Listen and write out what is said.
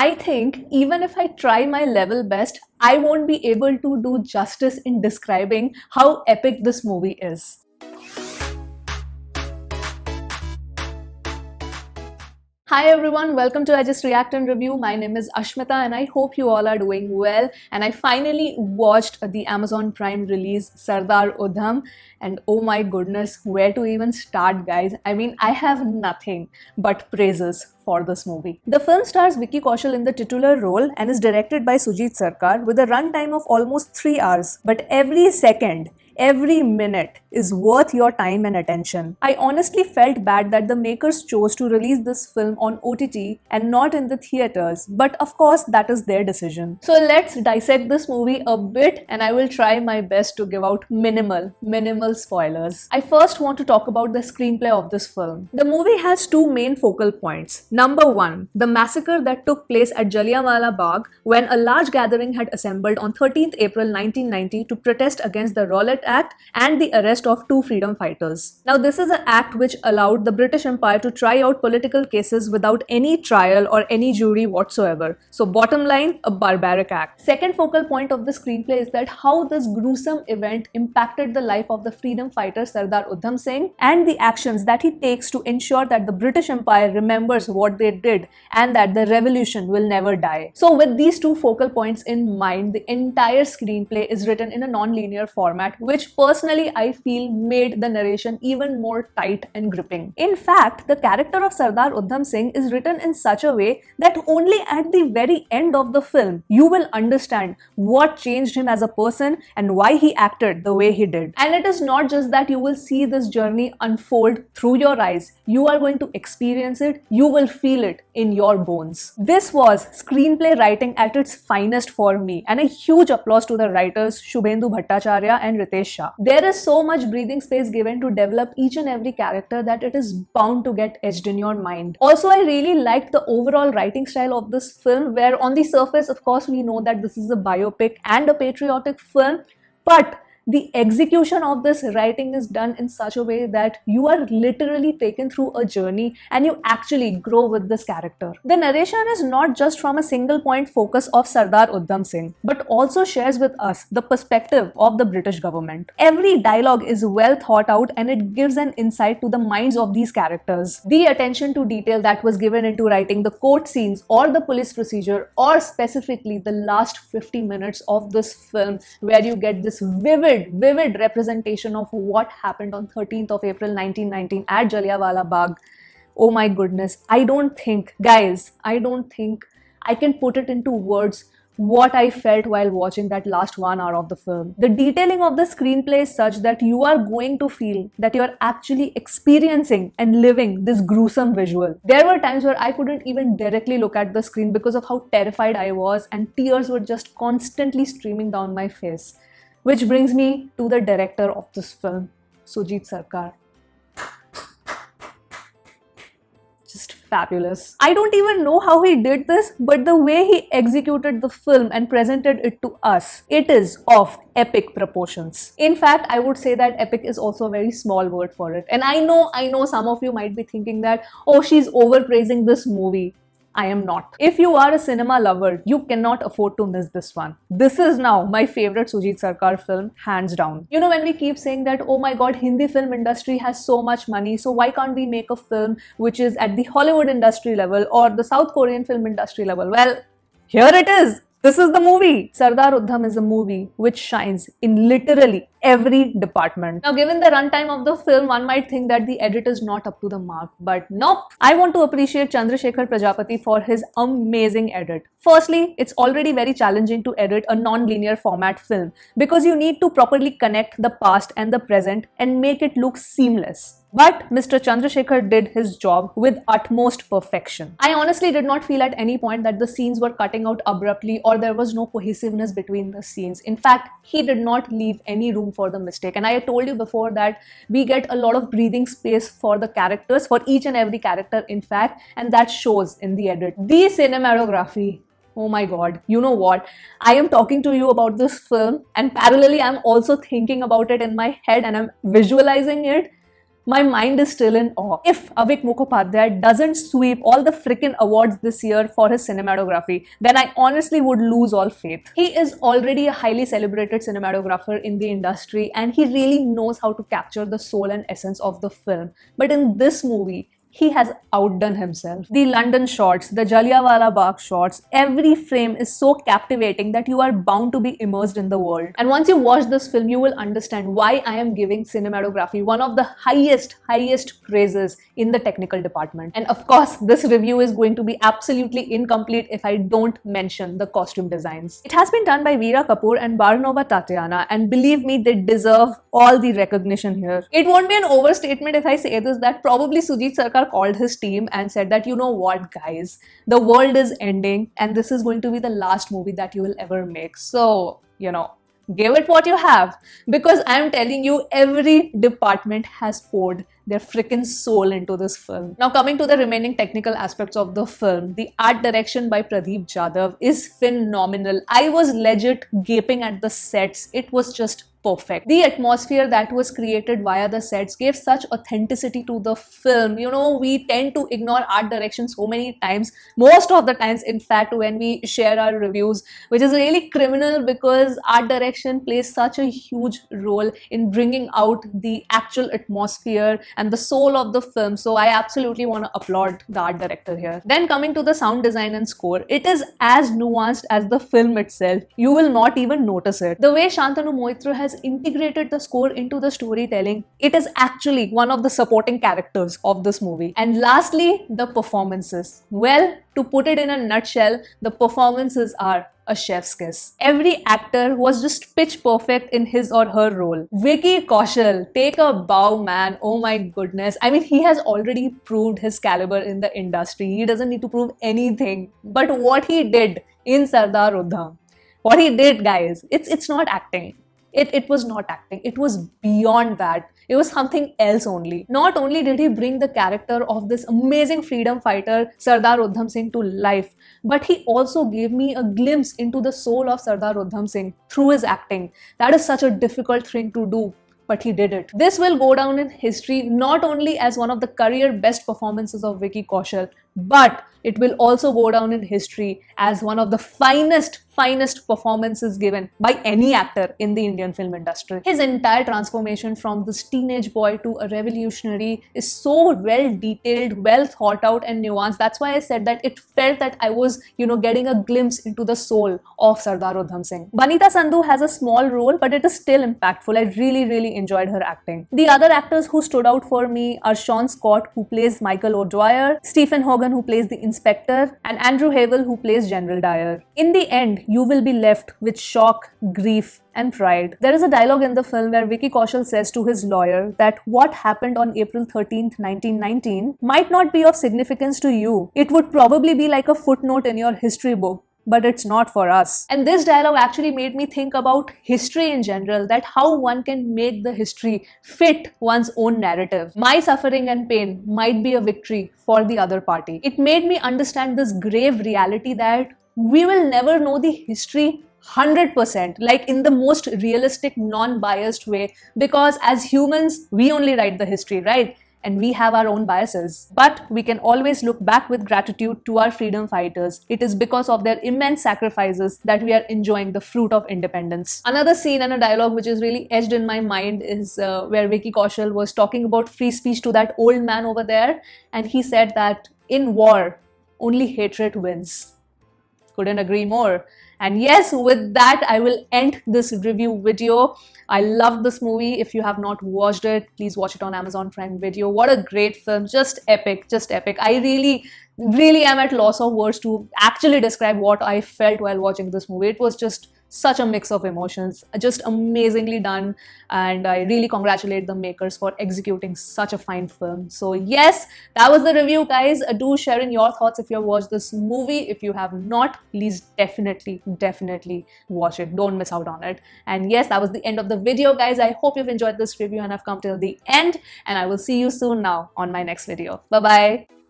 I think even if I try my level best, I won't be able to do justice in describing how epic this movie is. Hi everyone, welcome to I Just React and Review. My name is Ashmita and I hope you all are doing well. And I finally watched the Amazon Prime release Sardar Udham, and oh my goodness, where to even start, guys? I mean, I have nothing but praises for this movie. The film stars Vicky Kaushal in the titular role and is directed by Sujit Sarkar with a runtime of almost 3 hours. But every second, every minute is worth your time and attention. I honestly felt bad that the makers chose to release this film on OTT and not in the theaters, but of course that is their decision. So let's dissect this movie a bit and I will try my best to give out minimal spoilers. I first want to talk about the screenplay of this film. The movie has two main focal points. Number one, the massacre that took place at Jallianwala Bagh when a large gathering had assembled on 13th April 1990 to protest against the Rowlatt Act and the arrest of two freedom fighters. Now, this is an act which allowed the British Empire to try out political cases without any trial or any jury whatsoever. So, bottom line, a barbaric act. Second focal point of the screenplay is that how this gruesome event impacted the life of the freedom fighter Sardar Udham Singh and the actions that he takes to ensure that the British Empire remembers what they did and that the revolution will never die. So, with these two focal points in mind, the entire screenplay is written in a non-linear format, which personally I feel made the narration even more tight and gripping. In fact, the character of Sardar Udham Singh is written in such a way that only at the very end of the film you will understand what changed him as a person and why he acted the way he did. And it is not just that you will see this journey unfold through your eyes, you are going to experience it, you will feel it in your bones. This was screenplay writing at its finest for me, and a huge applause to the writers Shubhendu Bhattacharya and Ritesh Shah. There is so much breathing space given to develop each and every character that it is bound to get etched in your mind. Also, I really liked the overall writing style of this film, where on the surface, of course, we know that this is a biopic and a patriotic film, but the execution of this writing is done in such a way that you are literally taken through a journey and you actually grow with this character. The narration is not just from a single point focus of Sardar Udham Singh, but also shares with us the perspective of the British government. Every dialogue is well thought out and it gives an insight to the minds of these characters. The attention to detail that was given into writing the court scenes or the police procedure, or specifically the last 50 minutes of this film, where you get this vivid representation of what happened on 13th of April 1919 at Jallianwala Bagh. Oh my goodness, I don't think I can put it into words what I felt while watching that last 1 hour of the film. The detailing of the screenplay is such that you are going to feel that you are actually experiencing and living this gruesome visual. There were times where I couldn't even directly look at the screen because of how terrified I was, and tears were just constantly streaming down my face. Which brings me to the director of this film, Sujit Sarkar. Just fabulous. I don't even know how he did this, but the way he executed the film and presented it to us, it is of epic proportions. In fact, I would say that epic is also a very small word for it. And I know some of you might be thinking that, oh, she's overpraising this movie. I am not. If you are a cinema lover, you cannot afford to miss this one. This is now my favorite Sujit Sarkar film, hands down. You know, when we keep saying that, oh my god, Hindi film industry has so much money, so why can't we make a film which is at the Hollywood industry level or the South Korean film industry level? Well, here it is. This is the movie. Sardar Udham is a movie which shines in literally every department. Now, given the runtime of the film, one might think that the edit is not up to the mark, but nope. I want to appreciate Chandrasekhar Prajapati for his amazing edit. Firstly, it's already very challenging to edit a non-linear format film because you need to properly connect the past and the present and make it look seamless. But Mr. Chandrasekhar did his job with utmost perfection. I honestly did not feel at any point that the scenes were cutting out abruptly or there was no cohesiveness between the scenes. In fact, he did not leave any room for the mistake. And I told you before that we get a lot of breathing space for the characters, for each and every character in fact, and that shows in the edit. The cinematography. Oh my god, you know what? I am talking to you about this film and parallelly I'm also thinking about it in my head and I'm visualizing it. my mind is still in awe. If Avik Mukhopadhyay doesn't sweep all the freaking awards this year for his cinematography, then I honestly would lose all faith. He is already a highly celebrated cinematographer in the industry, and he really knows how to capture the soul and essence of the film. But in this movie, he has outdone himself. The London shots, the Jallianwala Bagh shots, every frame is so captivating that you are bound to be immersed in the world. And once you watch this film, you will understand why I am giving cinematography one of the highest praises in the technical department. And of course, this review is going to be absolutely incomplete if I don't mention the costume designs. It has been done by Veera Kapoor and Barnova Tatiana, and believe me, they deserve all the recognition here. It won't be an overstatement if I say this, that probably Sujit Sarkar called his team and said that, you know what guys, the world is ending and this is going to be the last movie that you will ever make. So, give it what you have, because I'm telling you, every department has poured their freaking soul into this film. Now, coming to the remaining technical aspects of the film, the art direction by Pradeep Jadhav is phenomenal. I was legit gaping at the sets. It was just perfect. The atmosphere that was created via the sets gave such authenticity to the film. We tend to ignore art direction so many times, most of the times in fact, when we share our reviews, which is really criminal, because art direction plays such a huge role in bringing out the actual atmosphere and the soul of the film. So I absolutely want to applaud the art director here. Then coming to the sound design and score, it is as nuanced as the film itself. You will not even notice it. The way Shantanu Moitra has integrated the score into the storytelling, it is actually one of the supporting characters of this movie. And lastly, the performances. Well, to put it in a nutshell, the performances are a chef's kiss. Every actor was just pitch perfect in his or her role. Vicky Kaushal, take a bow, man. Oh my goodness. I mean, he has already proved his caliber in the industry. He doesn't need to prove anything. But what he did in Sardar Udham, what he did, guys, it's not acting. It was not acting. It was beyond that. It was something else only. Not only did he bring the character of this amazing freedom fighter Sardar Udham Singh to life, but he also gave me a glimpse into the soul of Sardar Udham Singh through his acting. That is such a difficult thing to do, but he did it. This will go down in history not only as one of the career best performances of Vicky Kaushal, but it will also go down in history as one of the finest performances given by any actor in the Indian film industry. His entire transformation from this teenage boy to a revolutionary is so well detailed, well thought out and nuanced. That's why I said that it felt that I was, getting a glimpse into the soul of Sardar Udham Singh. Banita Sandhu has a small role, but it is still impactful. I really enjoyed her acting. The other actors who stood out for me are Sean Scott, who plays Michael O'Dwyer, Stephen Hogan, who plays the inspector, and Andrew Havel, who plays General Dyer. In the end, you will be left with shock, grief, and pride. There is a dialogue in the film where Vicky Kaushal says to his lawyer that what happened on April 13th, 1919 might not be of significance to you. It would probably be like a footnote in your history book, but it's not for us. And this dialogue actually made me think about history in general, that how one can make the history fit one's own narrative. My suffering and pain might be a victory for the other party. It made me understand this grave reality that we will never know the history 100%, like in the most realistic, non-biased way, because as humans, we only write the history, right? And we have our own biases. But we can always look back with gratitude to our freedom fighters. It is because of their immense sacrifices that we are enjoying the fruit of independence. Another scene and a dialogue which is really etched in my mind is where Vicky Kaushal was talking about free speech to that old man over there, and he said that in war, only hatred wins. Couldn't agree more. And yes, with that, I will end this review video. I love this movie. If you have not watched it, please watch it on Amazon Prime Video. What a great film. Just epic, just epic. I really am at loss of words to actually describe what I felt while watching this movie. It was just such a mix of emotions, just amazingly done, and I really congratulate the makers for executing such a fine film. So yes, that was the review, guys. Do share in your thoughts if you have watched this movie. If you have not, please definitely watch it. Don't miss out on it. And yes, that was the end of the video, guys. I hope you've enjoyed this review and have come till the end, and I will see you soon now on my next video. Bye bye.